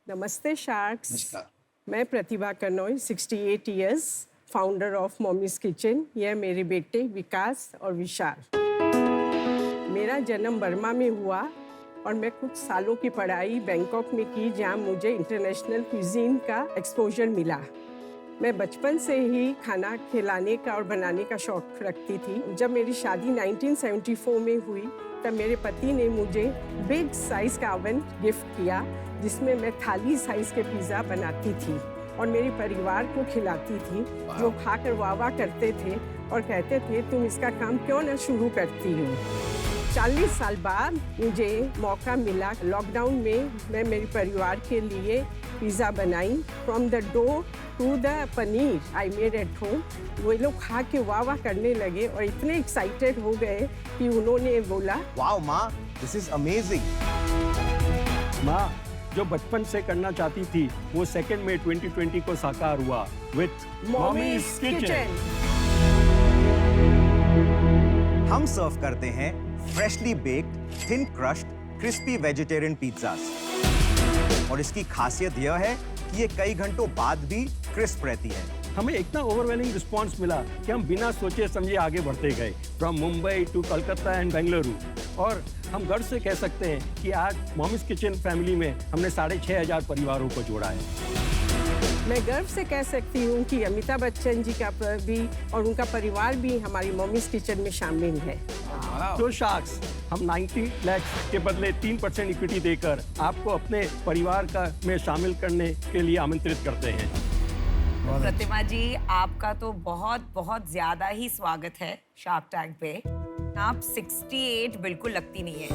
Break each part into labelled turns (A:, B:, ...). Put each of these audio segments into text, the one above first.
A: नमस्ते शार्क्स।
B: नमस्कार।
A: मैं Pratibha Kanoi, 68 years, founder of mommy's kitchen. यह मेरे बेटे विकास और विशाल। मेरा जन्म बर्मा में हुआ और मैं कुछ सालों की पढ़ाई बैंकॉक में की, जहाँ मुझे इंटरनेशनल क्विजीन का एक्सपोजर मिला। मैं बचपन से ही खाना खिलाने का और बनाने का शौक रखती थी। जब मेरी शादी 1974 में हुई तब मेरे पति ने मुझे बिग साइज का ओवन गिफ्ट किया, जिसमें मैं थाली साइज के पिज़्ज़ा बनाती थी और मेरे परिवार को खिलाती थी, जो खाकर वाह करते थे और कहते थे तुम इसका काम क्यों न शुरू करती हो। 40 साल बाद मुझे मौका मिला। लॉकडाउन में मैं मेरे परिवार के लिए पिज़्ज़ा बनाई। From the dough to the paneer I made at home. वो लोग खा के वाह करने लगे और इतने एक्साइटेड हो गए कि उन्होंने बोला,
B: वाओ माँ, दिस इज अमेजिंग।
C: माँ जो बचपन से करना चाहती थी वो 2 मई 2020 को साकार हुआ विथ
A: मॉमीज किचन।
B: हम सर्व करते हैं freshly baked, thin crushed, crispy vegetarian pizzas. और इसकी खासियत यह है कि ये कई घंटों बाद भी क्रिस्प रहती है।
C: हमें इतना ओवरवेलमिंग रिस्पांस मिला कि हम बिना सोचे समझे आगे बढ़ते गए, from Mumbai to Kolkata and Bengaluru. और हम गर्व से कह सकते हैं कि आज मॉमीज किचन फैमिली में हमने 6,500 परिवारों को जोड़ा है।
A: मैं गर्व से कह सकती हूँ कि अमिताभ बच्चन जी का भी और उनका परिवार भी हमारी मॉमीज किचन में शामिल है।
C: तो शार्क्स, हम 90 लाख के बदले 3% इक्विटी देकर आपको अपने परिवार का में शामिल करने के लिए आमंत्रित करते हैं।
D: प्रतिमा जी, आपका तो बहुत बहुत ज्यादा ही स्वागत है शार्क टैंक पे। आप 68 बिल्कुल लगती नहीं है।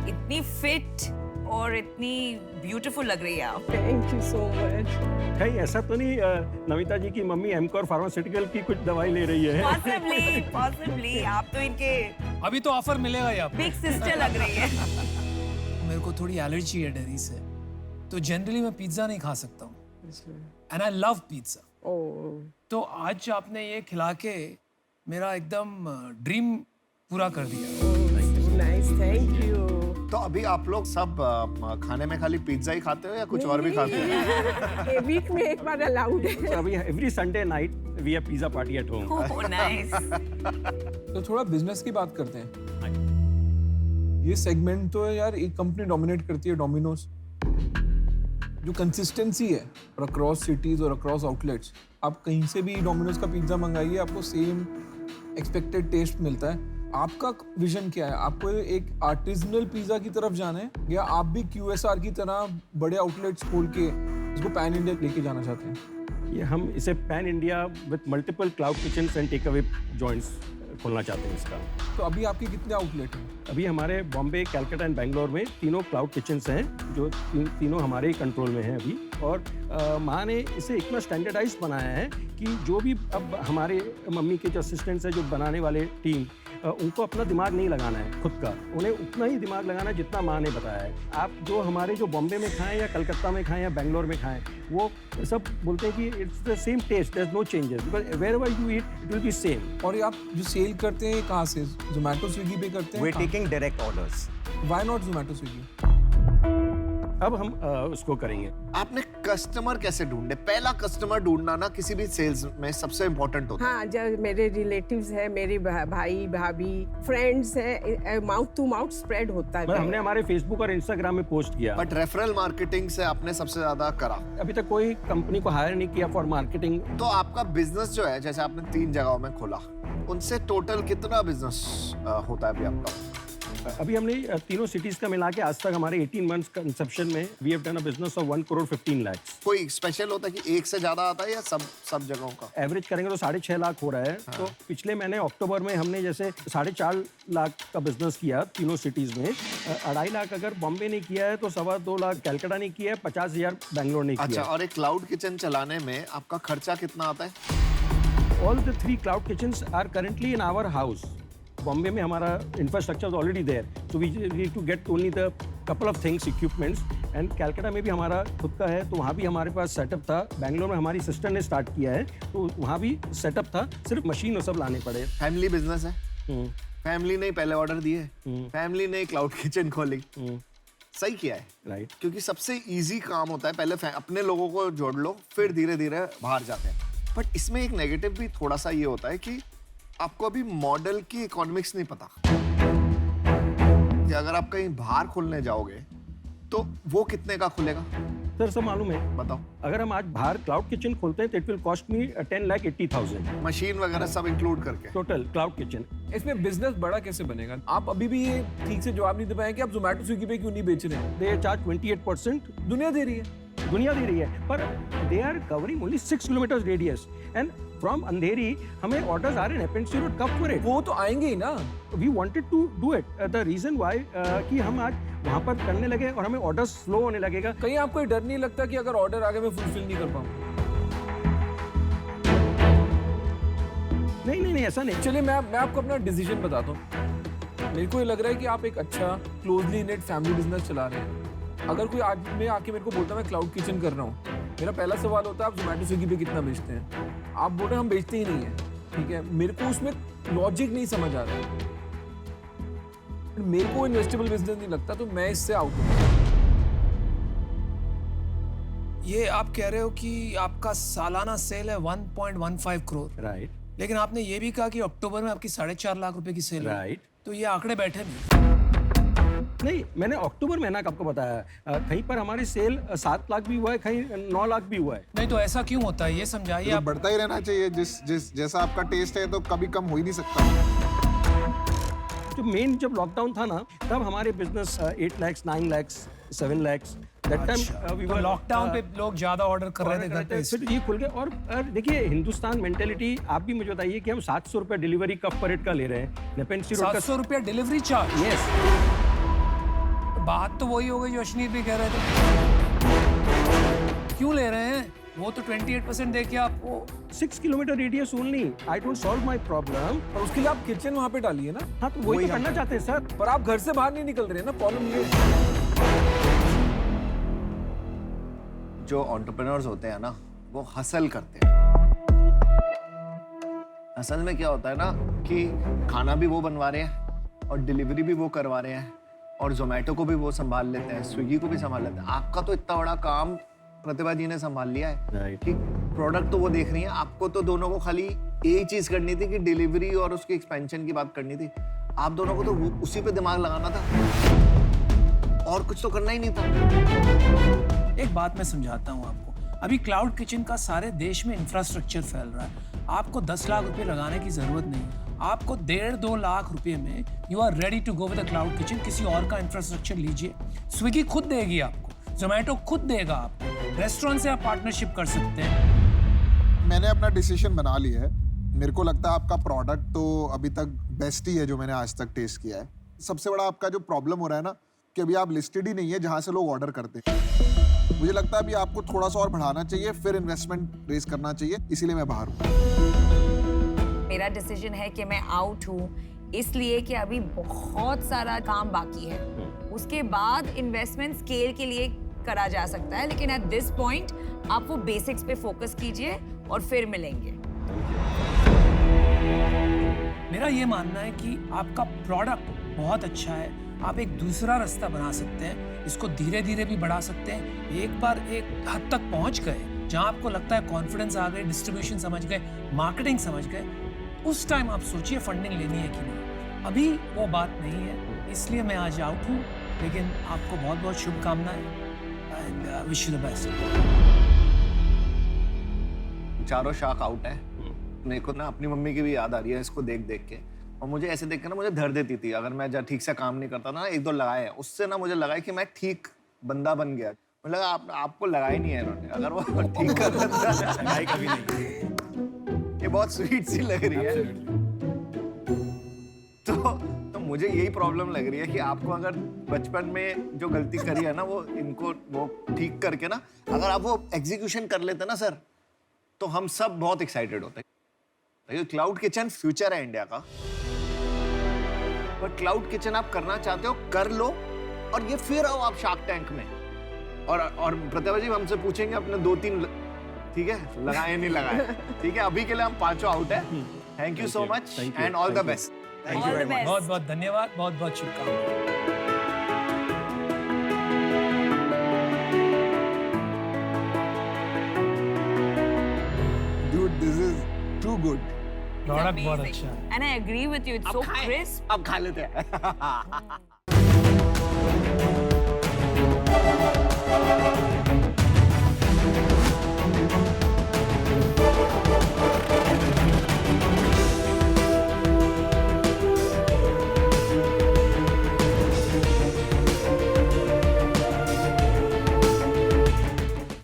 D: इतनी फिट और इतनी ब्यूटीफुल लग रही है आप।
A: Thank you so much.
C: कहीं ऐसा तो नहीं नमिता जी की मम्मी एमकॉर फार्मास्यूटिकल की कुछ दवाई ले रही है?
D: पॉसिबली आप तो इनके
E: अभी तो ऑफर मिलेगा ही आपको।
D: बिग सिस्टर लग रही है।
E: मेरे को थोड़ी एलर्जी है डेयरी से, तो जनरली मैं पिज्जा नहीं खा सकता हूँ। And I love pizza. तो आज आपने ये खिला के मेरा एकदम ड्रीम पूरा कर दिया।
A: Nice, thank you.
F: तो अभी आप लोग सब खाने में खाली पिज्जा ही खाते हो या कुछ और भी खाते हो?
A: वीक में एक बार अलाउड है।
C: So, अभी every Sunday night we have pizza party at home.
D: Oh nice.
G: तो थोड़ा बिजनेस की बात करते हैं। ये सेगमेंट तो यार एक कंपनी डोमिनेट करती है, डोमिनोज। जो कंसिस्टेंसी है और अक्रॉस सिटीज और अक्रॉस आउटलेट्स, आप कहीं से भी डोमिनोज का पिज्जा मंगाइए, आपको सेम एक्सपेक्टेड टेस्ट मिलता है। आपका विजन क्या है? आपको एक आर्टिजनल पिज्जा की तरफ जाना है या आप भी QSR की तरह बड़े आउटलेट्स खोल के इसको पैन इंडिया लेके जाना चाहते हैं?
C: ये हम इसे pan India with multiple cloud kitchen and takeaway joints खोलना चाहते हैं इसका।
G: तो अभी आपके कितने आउटलेट हैं?
C: अभी हमारे बॉम्बे, कैलकाटा एंड बेंगलोर में तीनों क्लाउड किचन्स हैं, जो तीनों हमारे ही कंट्रोल में हैं अभी। और माँ ने इसे इतना स्टैंडर्डाइज बनाया है कि जो भी अब हमारे मम्मी के जो असिस्टेंट्स हैं, जो बनाने वाले टीम, उनको अपना दिमाग नहीं लगाना है खुद का, उन्हें उतना ही दिमाग लगाना है जितना माँ ने बताया है। आप जो हमारे जो बॉम्बे में खाएं या कलकत्ता में खाएं या बेंगलोर में खाएं, वो सब बोलते हैं कि it's the same taste, there is no changes, because wherever you eat it will be same.
G: और ये आप जो सेल करते हैं कहाँ से? जोमेटो, स्विगी पे करते हैं?
B: We are taking direct orders.
G: Why not Zomato, Swiggy?
C: अब हम उसको करेंगे।
F: आपने कस्टमर कैसे ढूंढे? पहला कस्टमर ढूंढना ना किसी भी सेल्स में सबसे इम्पोर्टेंट होता है।
A: हाँ, जब मेरे रिलेटिव्स है, मेरे भाई भाभी, फ्रेंड्स है, माउथ टू माउथ स्प्रेड होता है।
C: हमने हमारे फेसबुक और इंस्टाग्राम में पोस्ट किया।
F: बट रेफरल मार्केटिंग से आपने सबसे ज्यादा करा।
C: अभी तक कोई कंपनी को हायर नहीं किया फॉर मार्केटिंग।
F: तो आपका बिजनेस जो है, जैसे आपने 3 जगहों में खोला, उनसे टोटल कितना बिजनेस होता है अभी आपका?
C: अभी हमने तीनों सिटीज का मिला के आज तक हमारे 18 मंथ्स कंसेप्शन में we have done a business of 1 crore 15 lakh.
F: कोई स्पेशल होता है कि एक से ज्यादा आता है या सब जगहों का?
C: एवरेज करेंगे तो 6.5 लाख हो रहा है। हाँ। तो पिछले महीने अक्टूबर में हमने जैसे 4.5 लाख का बिजनेस किया तीनों सिटीज में। 2.5 लाख अगर बॉम्बे ने किया है तो 2.25 लाख कैलकाटा ने किया है, 50,000 बेंगलोर ने किया।
F: अच्छा, और एक क्लाउड किचन चलाने में आपका खर्चा कितना आता है?
C: All the 3 cloud kitchens are currently in our house. Bombay में हमारा infrastructure already there, so we need to get only the couple of things, equipments. And Calcutta में भी हमारा खुद का है, तो वहाँ भी हमारे पास सेटअप था। बेंगलोर में हमारी सिस्टर ने स्टार्ट किया है, तो वहाँ भी सेटअप था, सिर्फ मशीन और सब लाने पड़े।
F: फैमिली बिजनेस है, फैमिली ने पहले ऑर्डर दिए, फैमिली ने क्लाउड किचन खोली, सही किया है
C: राइट।
F: क्योंकि सबसे इजी काम होता है पहले अपने लोगों को जोड़ लो फिर धीरे धीरे बाहर जाते हैं। बट इसमें एक नेगेटिव भी थोड़ा सा ये होता है कि आपको अभी मॉडल की इकोनॉमिक्स नहीं पता कि अगर आप कहीं बाहर खोलने जाओगे तो वो कितने का खुलेगा।
C: सर सब मालूम है,
F: बताओ।
C: अगर हम आज बाहर क्लाउड किचन खोलते हैं तो it will cost me 10,80,000
F: machine वगैरह सब इंक्लूड करके।
C: Total cloud kitchen.
G: इसमें बिजनेस बड़ा कैसे बनेगा? आप अभी भी ये ठीक से जवाब नहीं दे पाए कि आप जोमेटो स्विगी पे क्यों नहीं बेच रहे हैं?
C: दे चार्ज 28%,
G: दुनिया दे रही है।
C: दुनिया दे रही है, पर they are covering only 6 kilometre radius and from Andheri हमें ऑर्डर्स आ रहे हैं पेंसी रोड कब फॉर इट।
G: वो तो आएंगे ही ना।
C: We wanted to do it, the reason why कि हम आज वहां पर करने लगे और हमें ऑर्डर स्लो होने लगेगा।
G: कहीं आपको ये डर नहीं लगता कि अगर ऑर्डर आगे मैं फुलफिल नहीं कर पाऊँ?
C: नहीं ऐसा नहीं।
G: चलिए मैं आपको अपना डिसीजन बताता हूँ। मेरे को ये लग रहा है कि आप एक अच्छा क्लोजली नेट फैमिली बिजनेस चला रहे हैं। अगर कोई आज में आके मेरे को बोलता मैं क्लाउड किचन कर रहा हूँ, मेरा पहला सवाल होता है आप जोमेटो स्विगी पे कितना बेचते हैं? आप बोल रहे हम बेचते ही नहीं है, ठीक है। मेरे को उसमें लॉजिक नहीं समझ आ रहा है। मेरे को इन्वेस्टेबल बिजनेस नहीं लगता, तो मैं इससे आउट हूँ।
E: ये आप कह रहे हो कि आपका सालाना सेल है 1.15 करोड़,
C: राइट
E: लेकिन आपने ये भी कहा कि अक्टूबर में आपकी 4.5 लाख रुपए की सेल है।
C: राइट।
E: तो ये आंकड़े बैठे नहीं।
C: नहीं, मैंने अक्टूबर महीना का आपको बताया। कहीं पर हमारी सेल 7 लाख भी हुआ है, कहीं 9 लाख भी हुआ है।
E: नहीं तो ऐसा क्यों होता है ये समझाइए
H: तो
E: आप।
H: बढ़ता ही रहना चाहिए, जिस जैसा आपका टेस्ट है तो कभी कम हो ही नहीं सकता।
C: जो मेन जब लॉकडाउन था ना तब हमारे business 8 lakh 9 lakh 7 lakh that time we
E: तो
C: वर
E: लॉकडाउन पे लोग ज्यादा ऑर्डर कर रहे थे घर पे।
C: फिर ये खुल गए। और देखिए हिंदुस्तान मेंटेलिटी, आप भी मुझे बताइए कि हम 700 रुपये डिलीवरी कप पर रेट का ले रहे हैं नेपेंसी रोड का।
E: 700 रुपया डिलीवरी चार्ज।
C: यस,
E: बात तो वही हो गई जो अश्नीर भी कह रहे थे। क्यों ले रहे हैं? वो तो 28% देके आपको
C: 6 kilometre radius only. I don't solve my problem.
G: और उसके लिए आप किचन वहाँ पे डालिए ना।
C: हाँ तो वही तो करना चाहते हैं सर।
G: पर आप घर से बाहर नहीं निकल रहे हैं ना, प्रॉब्लम ये।
F: जो एंटरप्रेन्योर्स होते हैं ना वो हसल करते हैं। असल में क्या होता है ना कि खाना भी वो बनवा रहे हैं और डिलीवरी भी वो करवा रहे हैं और जोमेटो को भी वो संभाल लेते हैं, स्विगी को भी संभाल लेते हैं। आपका तो इतना बड़ा काम प्रतिभा जी ने संभाल लिया है कि प्रोडक्ट तो वो देख रही है। आपको तो दोनों को खाली एक चीज करनी थी कि डिलीवरी और उसकी एक्सपेंशन की बात करनी थी। आप दोनों को तो उसी पे दिमाग लगाना था और कुछ तो करना ही नहीं था।
E: एक बात मैं समझाता हूँ आपको। अभी क्लाउड किचन का सारे देश में इंफ्रास्ट्रक्चर फैल रहा है। आपको 10 लाख रुपए लगाने की जरूरत नहीं। आपको 1.5-2 लाख रुपए में you are ready to go with a cloud kitchen. किसी और का इंफ्रास्ट्रक्चर लीजिए, स्विगी खुद देगी आपको, जोमेटो खुद देगा आपको, रेस्टोरेंट से आप पार्टनरशिप कर सकते हैं।
H: मैंने अपना डिसीजन बना लिया है। मेरे को लगता है आपका प्रोडक्ट तो अभी तक बेस्ट ही है जो मैंने आज तक टेस्ट किया है। सबसे बड़ा आपका जो प्रॉब्लम हो रहा है ना कि अभी आप लिस्टेड ही नहीं है जहां से लोग ऑर्डर करते हैं। मुझे लगता है अभी आपको थोड़ा सा और बढ़ाना चाहिए, फिर इन्वेस्टमेंट रेज करना चाहिए, इसीलिए मैं बाहर हूँ।
D: मेरा डिसीजन है कि मैं आउट हूँ इसलिए कि अभी बहुत सारा काम बाकी है। उसके बाद इन्वेस्टमेंट स्केल के लिए करा जा सकता है, लेकिन एट दिस पॉइंट आप वो बेसिक्स पे फोकस कीजिए और फिर मिलेंगे।
E: मेरा ये मानना है कि आपका प्रोडक्ट बहुत अच्छा है। आप एक दूसरा रास्ता बना सकते हैं, इसको धीरे धीरे भी बढ़ा सकते हैं। एक बार एक हद तक पहुंच गए जहां आपको लगता है कॉन्फिडेंस आ गए, डिस्ट्रीब्यूशन समझ गए, मार्केटिंग समझ गए, उस टाइम आप सोचिए फंडिंग लेनी है कि नहीं। अभी वो बात नहीं है, इसलिए मैं आज आउट हूँ। लेकिन आपको बहुत बहुत शुभकामनाएं and wish you the best.
F: चारों शाख आउट है। मेरे को ना अपनी मम्मी की भी याद आ रही है इसको देख देख के, और मुझे ऐसे देख के ना मुझे धर देती थी अगर मैं जब ठीक से काम नहीं करता ना। 1-2 लगाए, उससे ना मुझे लगा कि मैं ठीक बंदा बन गया। मुझे लगा आपको लगाए नहीं है इन्होंने, अगर वो ठीक कर देता
B: लगाई कभी नहीं।
F: ये बहुत स्वीट सी लग रही है। तो मुझे यही प्रॉब्लम लग रही है कि आपको अगर बचपन में जो गलती करी है ना वो इनको वो ठीक करके ना अगर आप वो एग्जीक्यूशन कर लेते ना सर, तो हम सब बहुत एक्साइटेड होते हैं। क्लाउड किचन फ्यूचर है इंडिया का, पर क्लाउड किचन आप करना चाहते हो कर लो और ये फिर आओ आप शार्क टैंक में। और प्रतिभा जी हमसे पूछेंगे अपने 2-3 ठीक है लगाए नहीं लगाए। ठीक है, अभी के लिए हम 5 आउट है। Thank you so much and all the best.
D: All the best.
E: बहुत बहुत धन्यवाद, बहुत बहुत शुभकामनाएं।
G: To good.
E: प्रोडक्ट बहुत अच्छा है।
D: And I agree with you. It's so crisp.
F: अब खा लेते हैं।